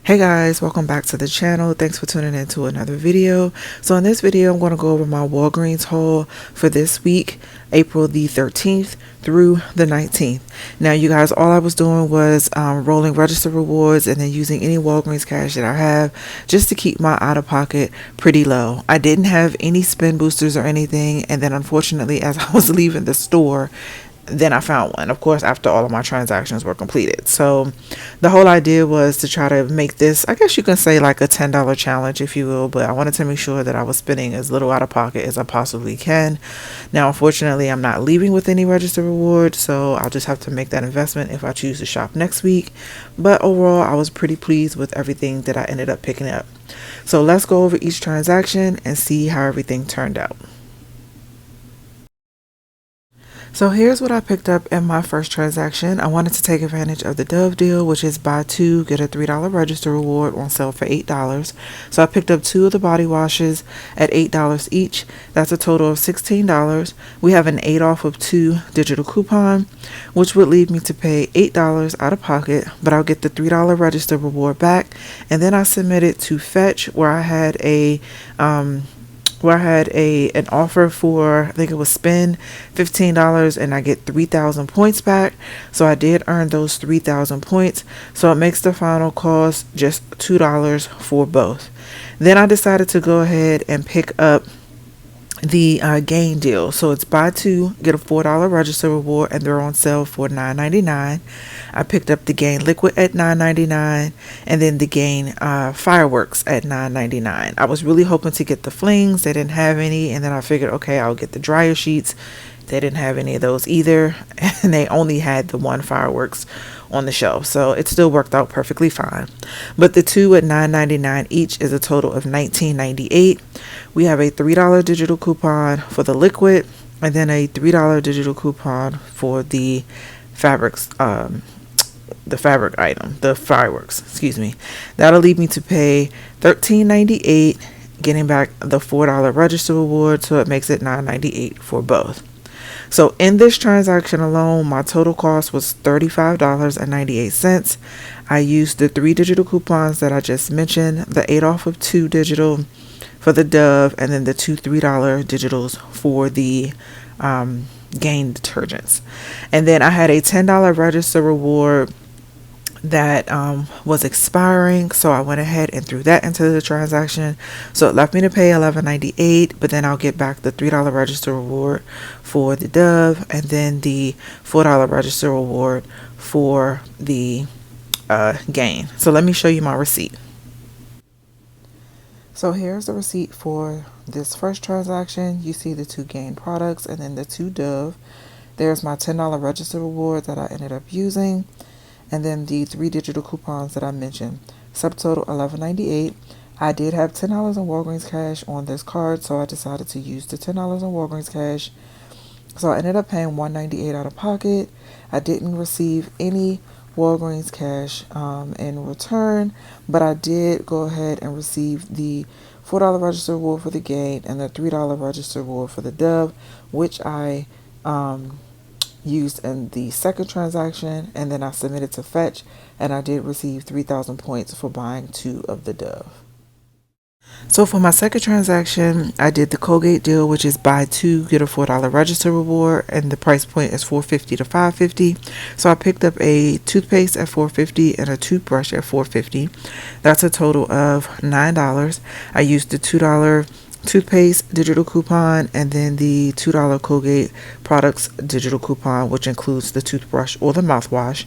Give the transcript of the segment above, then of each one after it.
Hey guys, welcome back to the channel. Thanks for tuning in to another video. So in this video, I'm going to go over my Walgreens haul for this week, April the 13th through the 19th. Now you guys, all I was doing was rolling register rewards and then using any Walgreens cash that I have just to keep my out-of-pocket pretty low. I didn't have any spin boosters or anything, and then unfortunately as I was leaving the store, then I found one, of course, after all of my transactions were completed. So the whole idea was to try to make this, I guess you can say, like a $10 challenge, if you will, but I wanted to make sure that I was spending as little out of pocket as I possibly can. Now, unfortunately, I'm not leaving with any register reward, so I'll just have to make that investment if I choose to shop next week. But overall, I was pretty pleased with everything that I ended up picking up. So let's go over each transaction and see how everything turned out. So here's what I picked up in my first transaction. I wanted to take advantage of the Dove deal, which is buy two, get a $3 register reward on sale for $8. So I picked up two of the body washes at $8 each. That's a total of $16. We have an 8 off of 2 digital coupon, which would leave me to pay $8 out of pocket, but I'll get the $3 register reward back. And then I submitted to Fetch, where I had an offer for, I think it was spend $15 and I get 3,000 points back. So I did earn those 3,000 points. So it makes the final cost just $2 for both. Then I decided to go ahead and pick up the gain deal. So it's buy two, get a $4 register reward, and they're on sale for $9.99. I picked up the gain liquid at $9.99 and then the gain fireworks at $9.99. I was really hoping to get the flings. They didn't have any, and then I figured, okay, I'll get the dryer sheets. They didn't have any of those either, and they only had the one fireworks on the shelf, so it still worked out perfectly fine. But the two at $9.99 each is a total of $19.98. We have a $3 digital coupon for the liquid, and then a $3 digital coupon for the fabrics, the fabric item, the fireworks, excuse me. That'll lead me to pay $13.98, getting back the $4 register reward, so it makes it $9.98 for both. So in this transaction alone, my total cost was $35.98. I used the 3 digital coupons that I just mentioned, the 8 off of 2 digital for the Dove, and then the 2 $3 digitals for the Gain detergents. And then I had a $10 register reward that was expiring, so I went ahead and threw that into the transaction. So it left me to pay $11.98, but then I'll get back the $3 register reward for the Dove, and then the $4 register reward for the Gain. So let me show you my receipt. So here's the receipt for this first transaction. You see the 2 Gain products and then the 2 Dove. There's my $10 register reward that I ended up using, and then the 3 digital coupons that I mentioned. Subtotal $11.98. I did have $10 in Walgreens cash on this card, so I decided to use the $10 in Walgreens cash. So I ended up paying $1.98 out of pocket. I didn't receive any Walgreens cash in return, but I did go ahead and receive the $4 register reward for the Gain and the $3 register reward for the Dove, which I used in the second transaction, and then I submitted to Fetch, and I did receive 3,000 points for buying 2 of the Dove. So for my second transaction, I did the Colgate deal, which is buy 2, get a $4 register reward, and the price point is $4.50 to $5.50. So I picked up a toothpaste at $4.50 and a toothbrush at $4.50. That's a total of $9. I used the $2 toothpaste digital coupon and then the $2 Colgate products digital coupon, which includes the toothbrush or the mouthwash.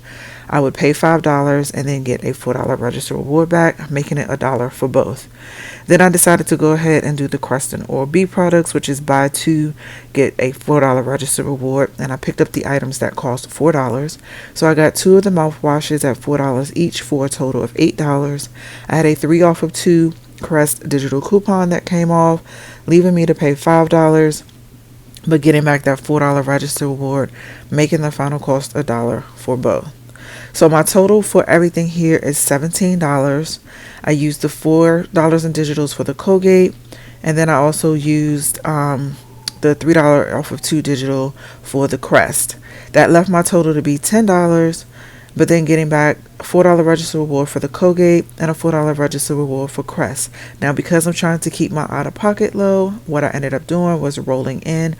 I would pay $5 and then get a $4 register reward back, making it $1 for both. Then I decided to go ahead and do the Crest and Oral-B products, which is buy 2, get a $4 register reward, and I picked up the items that cost $4. So I got 2 of the mouthwashes at $4 each for a total of $8. I had a 3 off of 2 Crest digital coupon that came off, leaving me to pay $5, but getting back that $4 register reward, making the final cost $1 for both. So my total for everything here is $17. I used the $4 in digitals for the Colgate, and then I also used the $3 off of 2 digital for the Crest. That left my total to be $10. but then getting back a $4 register reward for the Colgate and a $4 register reward for Crest. Now, because I'm trying to keep my out-of-pocket low, what I ended up doing was rolling in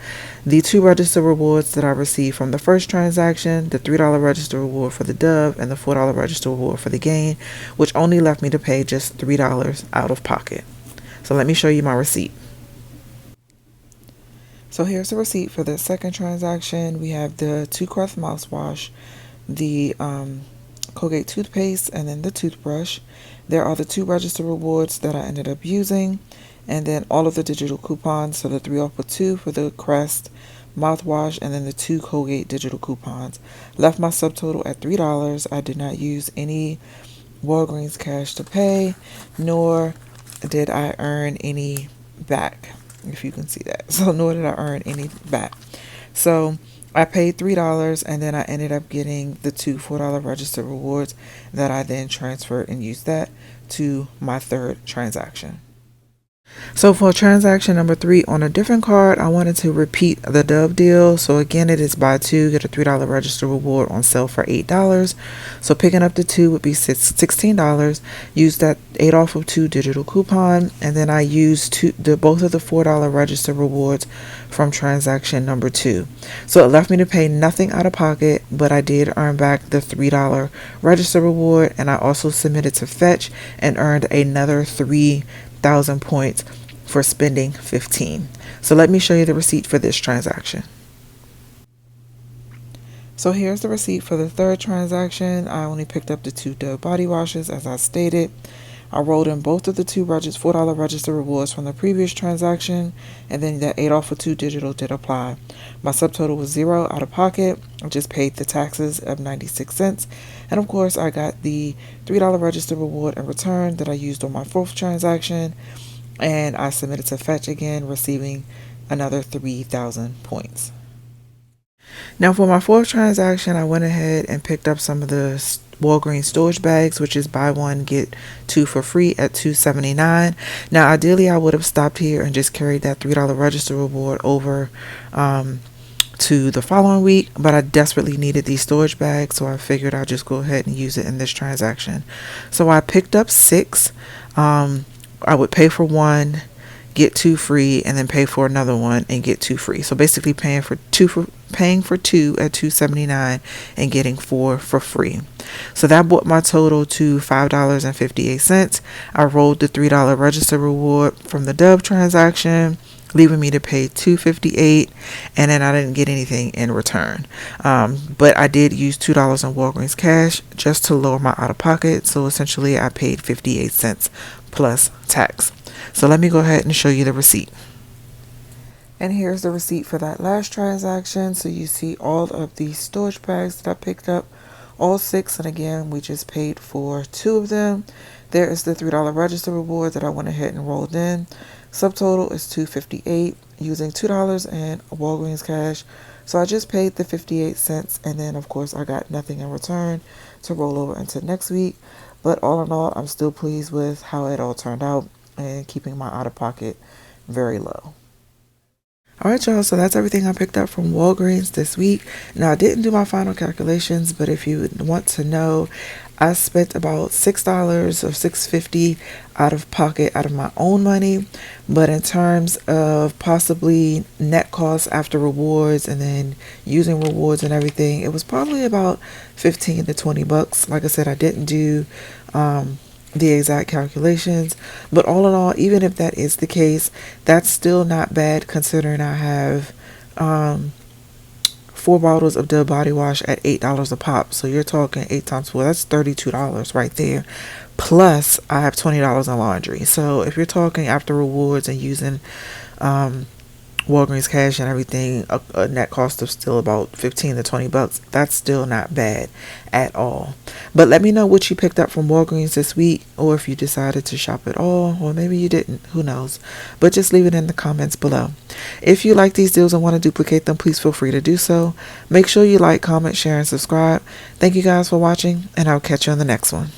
the 2 register rewards that I received from the first transaction, the $3 register reward for the Dove and the $4 register reward for the Gain, which only left me to pay just $3 out of pocket. So let me show you my receipt. So here's the receipt for the second transaction. We have the 2 Crest mouthwash, the Colgate toothpaste, and then the toothbrush. There are the 2 register rewards that I ended up using, and then all of the digital coupons. So the 3 off with 2 for the Crest mouthwash, and then the 2 Colgate digital coupons. Left my subtotal at $3. I did not use any Walgreens cash to pay, nor did I earn any back, if you can see that. So nor did I earn any back. So I paid $3, and then I ended up getting the 2 $4 register rewards that I then transferred and used that to my third transaction. So for transaction number 3 on a different card, I wanted to repeat the Dove deal. So again, it is buy 2, get a $3 register reward on sale for $8. So picking up the 2 would be $16. Use that 8 off of 2 digital coupon, and then I used both of the $4 register rewards from transaction number 2. So it left me to pay nothing out of pocket, but I did earn back the $3 register reward, and I also submitted to Fetch and earned another 3,000 points for spending 15. So let me show you the receipt for this transaction. So here's the receipt for the third transaction. I only picked up the 2 Dove body washes as I stated. I rolled in both of the 2 $4 register rewards from the previous transaction, and then that 8 off of 2 digital did apply. My subtotal was 0 out of pocket. I just paid the taxes of 96 cents. And of course, I got the $3 register reward in return that I used on my 4th transaction, and I submitted to Fetch again, receiving another 3,000 points. Now for my 4th transaction, I went ahead and picked up some of the Walgreens storage bags, which is buy 1 get 2 for free at $2.79. Now ideally I would have stopped here and just carried that $3 register reward over to the following week, but I desperately needed these storage bags, so I figured I'd just go ahead and use it in this transaction. So I picked up 6. I would pay for 1, get 2 free, and then pay for another one and get 2 free. So basically paying for 2 at $2.79 and getting 4 for free. So that brought my total to $5.58. I rolled the $3 register reward from the Dove transaction, leaving me to pay $2.58, and then I didn't get anything in return. But I did use $2 in Walgreens cash just to lower my out of pocket. So essentially I paid 58 cents plus tax. So let me go ahead and show you the receipt. And here's the receipt for that last transaction. So you see all of these storage bags that I picked up, all 6, and again we just paid for 2 of them. There is the $3 register reward that I went ahead and rolled in. Subtotal is $2.58 using $2 in Walgreens cash. So I just paid the 58 cents, and then of course I got nothing in return to roll over into next week. But all in all, I'm still pleased with how it all turned out and keeping my out of pocket very low. Alright y'all, so that's everything I picked up from Walgreens this week. Now I didn't do my final calculations, but if you want to know, I spent about $6 or $6.50 out of pocket, out of my own money. But in terms of possibly net costs after rewards and then using rewards and everything, it was probably about 15 to 20 bucks. Like I said, I didn't do the exact calculations, but all in all, even if that is the case, that's still not bad considering I have 4 bottles of Dove body wash at $8 a pop. So you're talking 8 times 4, that's $32 right there. Plus I have $20 in laundry. So if you're talking after rewards and using Walgreens cash and everything, a net cost of still about 15 to 20 bucks. That's still not bad at all. But let me know what you picked up from Walgreens this week, or if you decided to shop at all, or maybe you didn't, who knows. But just leave it in the comments below. If you like these deals and want to duplicate them, please feel free to do so. Make sure you like, comment, share, and subscribe. Thank you guys for watching, and I'll catch you on the next one.